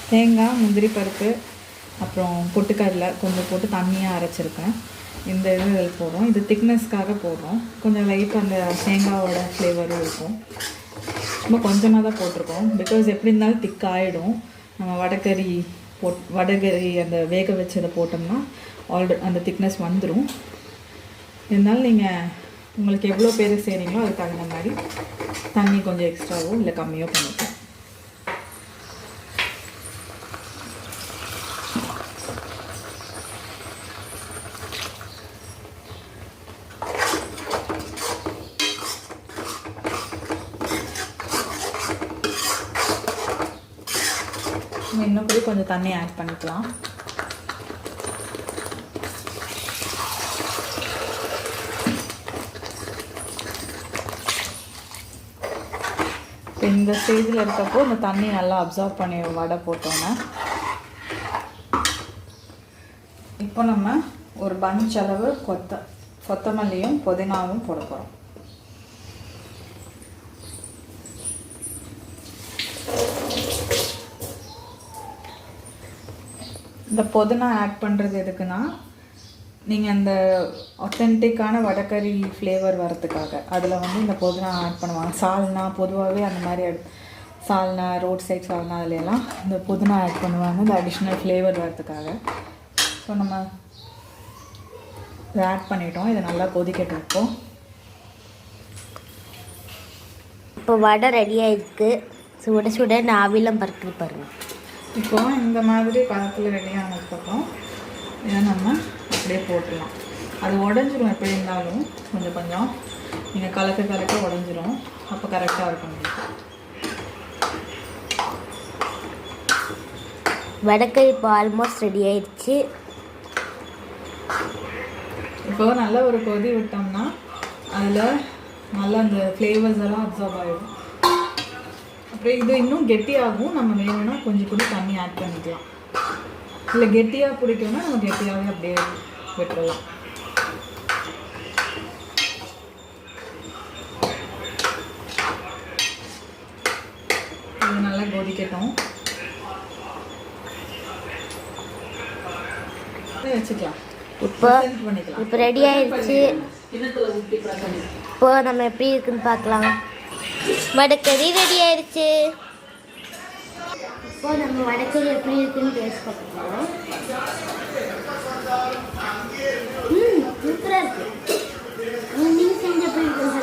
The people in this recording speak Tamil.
தேங்காய், முந்திரி பருப்பு, அப்புறம் பொட்டுக்கடலை கொஞ்சம் போட்டு தண்ணியாக அரைச்சிருக்கேன். இந்த இதில் போடுறோம். இது திக்னஸ்க்காக போடுறோம். கொஞ்சம் லைட்டாக அந்த தேங்காயோட ஃப்ளேவரும் இருக்கும். சும்மா கொஞ்சமாக தான் போட்டிருக்கோம். பிகாஸ் எப்படி இருந்தாலும் திக்காகிடும். நம்ம வடகறி அந்த வேக வச்சதை போட்டோம்னா அந்த திக்னஸ் வந்துடும். இருந்தாலும் நீங்கள் உங்களுக்கு எவ்வளோ பேர் செய்கிறீங்களோ அதுக்கு தகுந்த மாதிரி தண்ணி கொஞ்சம் எக்ஸ்ட்ராவோ இல்லை கம்மியோ பண்ணிக்கலாம். இன்னும் கூட கொஞ்சம் தண்ணி ஆட் பண்ணிக்கலாம். இந்த ஸ்டேஜில் இருக்கப்போ இந்த தண்ணி நல்லா அப்சார்ப் பண்ணி வடை போட்டோன்னா இப்போ நம்ம ஒரு பஞ்ச் அளவு கொத்தமல்லியும் புதினாவும் போட போகிறோம். இந்த புதினா ஆட் பண்ணுறது எதுக்குன்னா, நீங்கள் அந்த ஆத்தென்டிக்கான வடகறி ஃப்ளேவர் வரதுக்காக அதில் வந்து இந்த புதினா ஆட் பண்ணுவாங்க. சால்னா பொதுவாகவே அந்த மாதிரி சால்னா, ரோட் சைட் சால்னா அதுலாம் இந்த புதினா ஆட் பண்ணுவாங்க, இந்த அடிஷ்னல் ஃப்ளேவர் வரதுக்காக. ஸோ நம்ம இதை ஆட் பண்ணிட்டோம். இதை நல்லா கொதிக்கட்டும். இப்போ வடை ரெடியாக இருக்குது. சுட சுட ஆவிலாம் பறக்குது பாருங்கள். இப்போ இந்த மாதிரி பழத்தில் ரெடி ஆனதுக்கப்புறம் இதை நம்ம அப்படியே போட்டுடலாம். அது உடஞ்சிரும். எப்படி இருந்தாலும் கொஞ்சம் கொஞ்சம் நீங்கள் கலக்க உடஞ்சிரும். அப்போ கரெக்டாக இருக்கும். வடக்கறி இப்போ ஆல்மோஸ்ட் ரெடி ஆயிடுச்சு. இப்போ நல்லா ஒரு கொதி விட்டோம்னா அதில் நல்லா அந்த ஃப்ளேவர்ஸ் எல்லாம் அப்சார்ப் ஆகிடும். அப்புறம் இது இன்னும் கெட்டியாகும். நம்ம வேணும்னா கொஞ்சம் கூட தண்ணி ஆட் பண்ணிக்கலாம். இல்லை கெட்டியாக பிடிக்கும்னா நம்ம கெட்டியாகவே அப்படியே விட்டுடலாம். இது நல்லா கொதிக்கட்டும். வச்சுக்கலாம். இப்போ ரெடி ஆயிடுச்சு. இப்போ நம்ம எப்படி இருக்குன்னு பார்க்கலாம். வடக்கறி ரெடி ஆயிடுச்சு. இப்போ நம்ம வடக்கறி எப்படி இருக்குன்னு டேஸ்ட் பார்க்கலாம். சூப்பராக இருக்கு. நீங்கள் செஞ்ச எப்படி இருக்குன்னு